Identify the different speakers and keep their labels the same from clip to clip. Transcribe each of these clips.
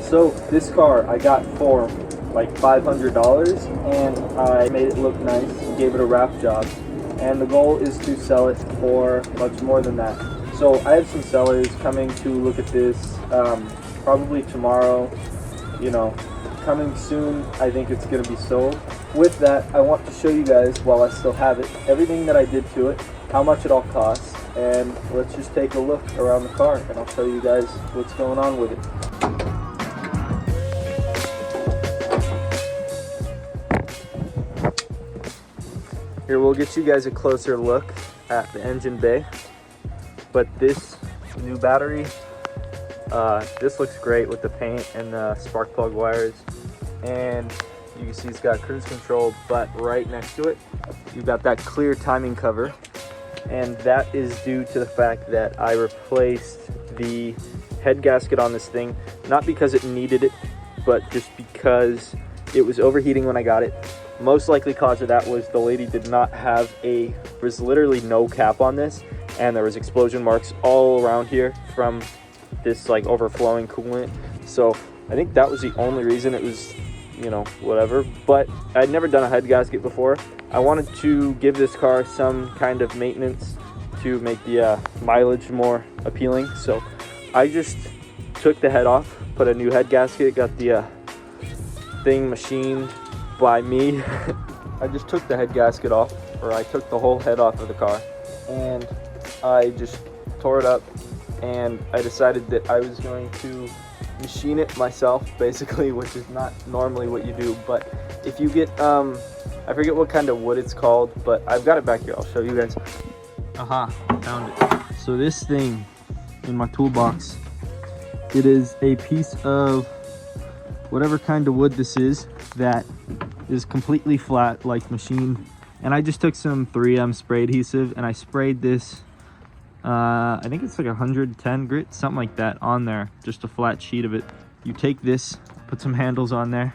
Speaker 1: So this car I got for like $500 and I made it look nice and gave it a wrap job. And the goal is to sell it for much more than that. So I have some sellers coming to look at this probably tomorrow, you know, coming soon. I think it's going to be sold. With that, I want to show you guys, while I still have it, everything that I did to it, how much it all costs, and let's just take a look around the car and I'll show you guys what's going on with it. Here, we'll get you guys a closer look at the engine bay. But this new battery, this looks great with the paint and the spark plug wires. And you can see it's got cruise control, but right next to it, you've got that clear timing cover. And that is due to the fact that I replaced the head gasket on this thing, not because it needed it, but just because it was overheating when I got it. Most likely cause of that was the lady did not have there's literally no cap on this, and there was explosion marks all around here from this like overflowing coolant. So I think that was the only reason. It was, you know, whatever. But I'd never done a head gasket before. I wanted to give this car some kind of maintenance to make the mileage more appealing. So I just took the head off, put a new head gasket, got the thing machined by me. I just took the head gasket off, or I took the whole head off of the car, and I just tore it up, and I decided that I was going to machine it myself, basically, which is not normally what you do. But if you get I forget what kind of wood it's called, but I've got it back here. I'll show you guys. Found it. So this thing in my toolbox, it is a piece of whatever kind of wood this is that is completely flat, like machined. And I just took some 3M spray adhesive and I sprayed this, I think it's like 110 grit, something like that, on there, just a flat sheet of it. You take this, put some handles on there,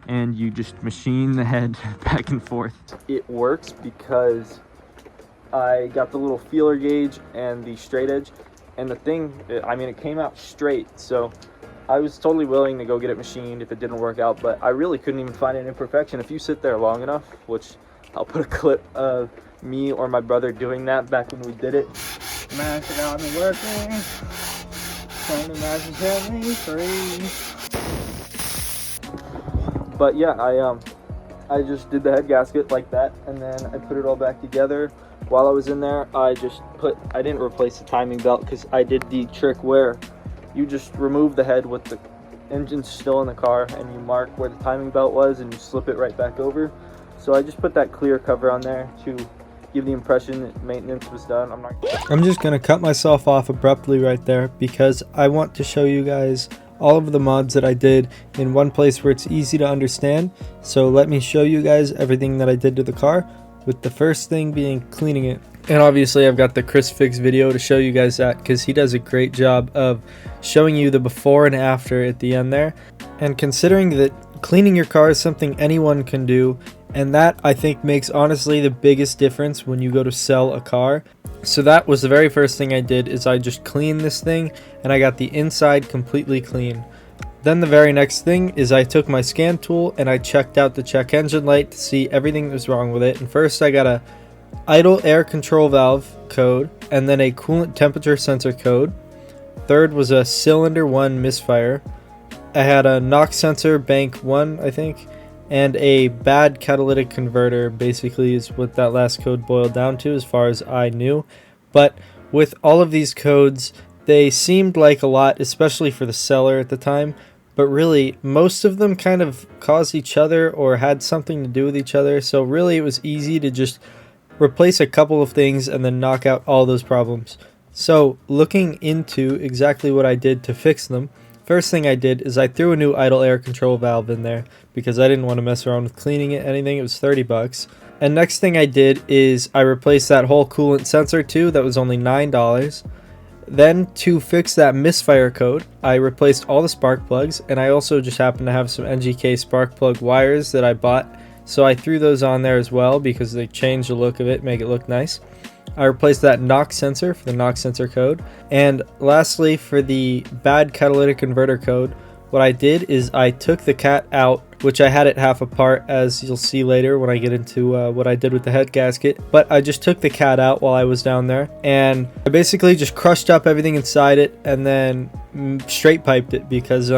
Speaker 1: and you just machine the head back and forth. It works because I got the little feeler gauge and the straight edge, and the thing, I mean, it came out straight, so I was totally willing to go get it machined if it didn't work out, but I really couldn't even find an imperfection. If you sit there long enough, which I'll put a clip of me or my brother doing that back when we did it. Mash it out and working. Trying to mash it heavily free. But yeah, I just did the head gasket like that, and then I put it all back together. While I was in there, I didn't replace the timing belt because I did the trick where you just remove the head with the engine still in the car, and you mark where the timing belt was and you slip it right back over. So I just put that clear cover on there to give the impression that maintenance was done. I'm just gonna cut myself off abruptly right there because I want to show you guys all of the mods that I did in one place where it's easy to understand. So let me show you guys everything that I did to the car, with the first thing being cleaning it. And obviously I've got the Chris Fix video to show you guys that, because he does a great job of showing you the before and after at the end there. And considering that cleaning your car is something anyone can do, and that I think makes honestly the biggest difference when you go to sell a car. So that was the very first thing I did, is I just cleaned this thing and I got the inside completely clean. Then the very next thing is I took my scan tool and I checked out the check engine light to see everything that was wrong with it. And first I got a idle air control valve code, and then a coolant temperature sensor code. Third was a cylinder 1 misfire. I had a knock sensor bank 1, I think, and a bad catalytic converter, basically is what that last code boiled down to as far as I knew. But with all of these codes, they seemed like a lot, especially for the seller at the time, but really most of them kind of caused each other or had something to do with each other. So really it was easy to just replace a couple of things and then knock out all those problems. So looking into exactly what I did to fix them, first thing I did is I threw a new idle air control valve in there because I didn't want to mess around with cleaning it, anything. It was 30 bucks. And next thing I did is I replaced that whole coolant sensor too. That was only $9. Then to fix that misfire code, I replaced all the spark plugs, and I also just happened to have some NGK spark plug wires that I bought, so I threw those on there as well because they change the look of it, make it look nice. I replaced that knock sensor for the knock sensor code. And lastly, for the bad catalytic converter code,
Speaker 2: what I did is I took the cat out, which I had it half apart, as you'll see later when I get into what I did with the head gasket. But I just took the cat out while I was down there, and I basically just crushed up everything inside it and then straight piped it, because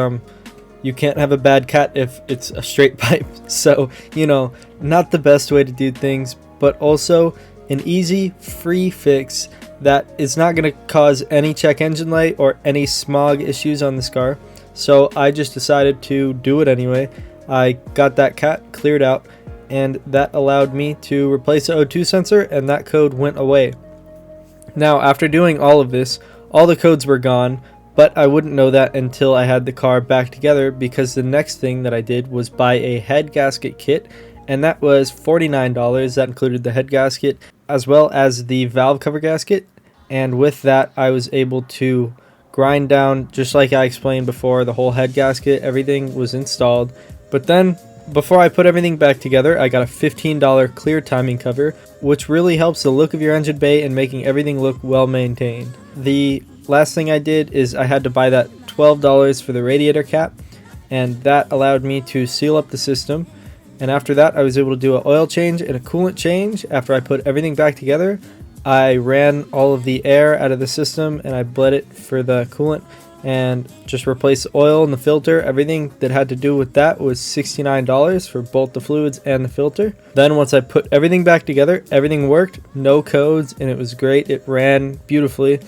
Speaker 2: you can't have a bad cat if it's a straight pipe. So, you know, not the best way to do things, but also an easy, free fix that is not going to cause any check engine light or any smog issues on this car. So I just decided to do it anyway. I got that cat cleared out, and that allowed me to replace the O2 sensor, and that code went away. Now, after doing all of this, all the codes were gone, but I wouldn't know that until I had the car back together, because the next thing that I did was buy a head gasket kit, and that was $49. That included the head gasket as well as the valve cover gasket, and with that I was able to grind down, just like I explained before, the whole head gasket. Everything was installed, but then before I put everything back together, I got a $15 clear timing cover, which really helps the look of your engine bay and making everything look well maintained. The last thing I did is I had to buy that $12 for the radiator cap, and that allowed me to seal up the system. And after that, I was able to do an oil change and a coolant change. After I put everything back together, I ran all of the air out of the system and I bled it for the coolant and just replaced the oil and the filter. Everything that had to do with that was $69 for both the fluids and the filter. Then once I put everything back together, everything worked, no codes, and it was great. It ran beautifully.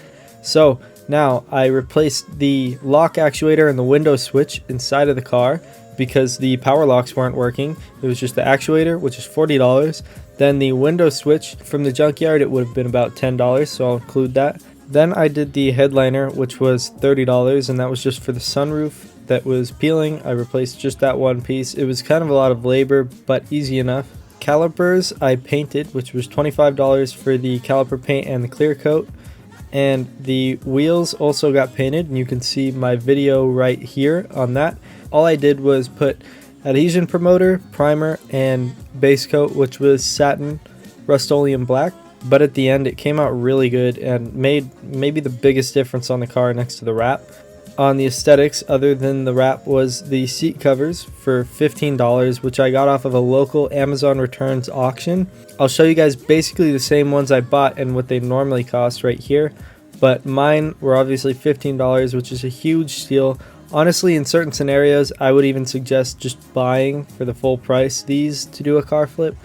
Speaker 2: So now I replaced the lock actuator and the window switch inside of the car, because the power locks weren't working. It was just the actuator, which is $40. Then the window switch from the junkyard, it would have been about $10, so I'll include that. Then I did the headliner, which was $30, and that was just for the sunroof that was peeling. I replaced just that one piece. It was kind of a lot of labor, but easy enough. Calipers I painted, which was $25 for the caliper paint and the clear coat. And the wheels also got painted, and you can see my video right here on that. All I did was put adhesion promoter, primer, and base coat, which was satin Rust-Oleum black. But at the end, it came out really good and made maybe the biggest difference on the car next to the wrap. On the aesthetics, other than the wrap, was the seat covers for $15, which I got off of a local Amazon returns auction. I'll show you guys basically the same ones I bought and what they normally cost right here, but mine were obviously $15, which is a huge steal. Honestly, in certain scenarios, I would even suggest just buying for the full price these to do a car flip.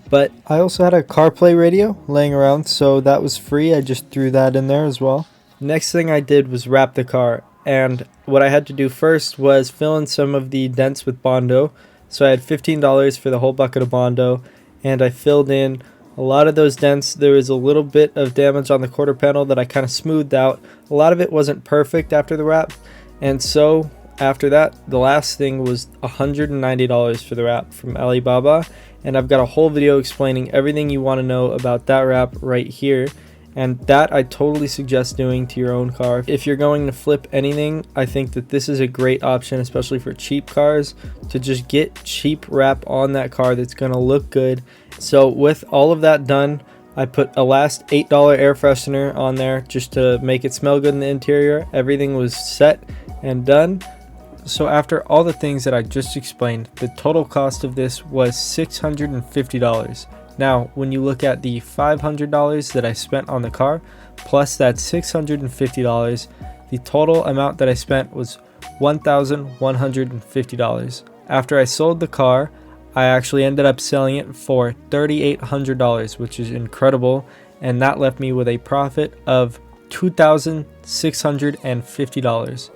Speaker 2: But I also had a CarPlay radio laying around, so that was free. I just threw that in there as well. Next thing I did was wrap the car, and what I had to do first was fill in some of the dents with Bondo. So I had $15 for the whole bucket of Bondo, and I filled in a lot of those dents. There was a little bit of damage on the quarter panel that I kind of smoothed out. A lot of it wasn't perfect after the wrap. And so after that, the last thing was $190 for the wrap from Alibaba, and I've got a whole video explaining everything you want to know about that wrap right here, and that I totally suggest doing to your own car. If you're going to flip anything, I think that this is a great option, especially for cheap cars, to just get cheap wrap on that car that's going to look good. So with all of that done, I put a last $8 air freshener on there just to make it smell good in the interior. Everything was set and done. So after all the things that I just explained, the total cost of this was $650. Now, when you look at the $500 that I spent on the car, plus that $650, the total amount that I spent was $1,150. After I sold the car, I actually ended up selling it for $3,800, which is incredible, and that left me with a profit of $2,650.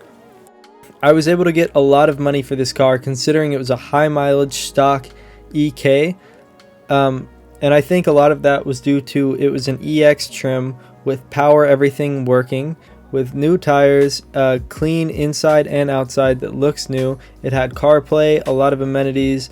Speaker 2: I was able to get a lot of money for this car, considering it was a high mileage stock EK, and I think a lot of that was due to it was an EX trim with power everything working, with new tires, clean inside and outside that looks new. It had CarPlay, a lot of amenities,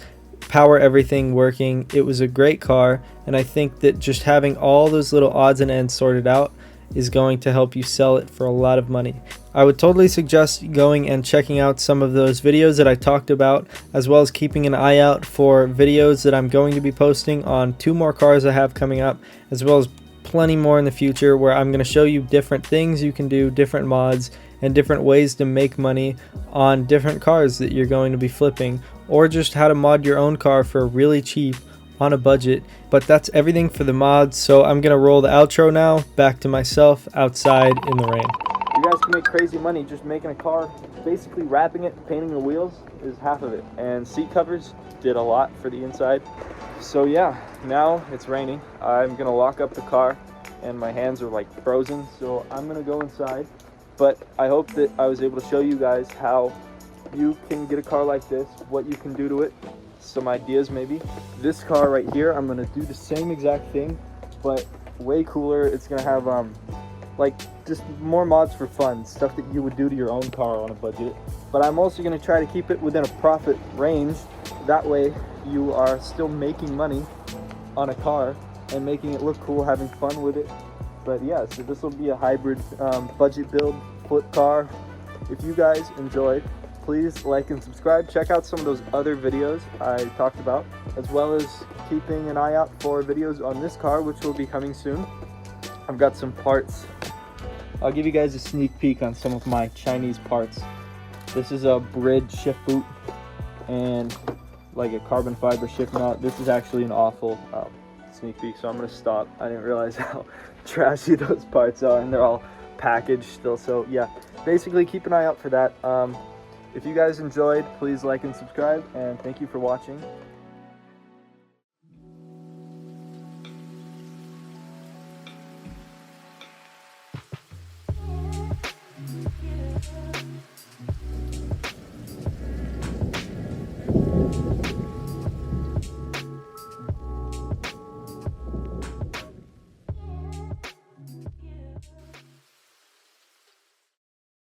Speaker 2: power everything working. It was a great car, and I think that just having all those little odds and ends sorted out is going to help you sell it for a lot of money. I would totally suggest going and checking out some of those videos that I talked about, as well as keeping an eye out for videos that I'm going to be posting on 2 more cars I have coming up, as well as plenty more in the future, where I'm going to show you different things you can do, different mods, and different ways to make money on different cars that you're going to be flipping, or just how to mod your own car for really cheap on a budget. But that's everything for the mods, so I'm gonna roll the outro now. Back to myself outside in the rain.
Speaker 1: You guys can make crazy money just making a car. Basically wrapping it, painting the wheels is half of it, and seat covers did a lot for the inside. So yeah, now it's raining. I'm gonna lock up the car and my hands are like frozen, so I'm gonna go inside. But I hope that I was able to show you guys how you can get a car like this, what you can do to it, some ideas maybe. This car right here, I'm gonna do the same exact thing, but way cooler. It's gonna have like just more mods for fun, stuff that you would do to your own car on a budget. But I'm also gonna try to keep it within a profit range. That way you are still making money on a car and making it look cool, having fun with it. But yeah, so this will be a hybrid budget build flip car. If you guys enjoyed, please like and subscribe. Check out some of those other videos I talked about, as well as keeping an eye out for videos on this car, which will be coming soon. I've got some parts. I'll give you guys a sneak peek on some of my Chinese parts. This is a bridge shift boot and like a carbon fiber shift nut. This is actually an awful sneak peek, so I'm gonna stop. I didn't realize how trashy those parts are, and they're all packaged still. So yeah, basically keep an eye out for that. If you guys enjoyed, please like and subscribe, and thank you for watching.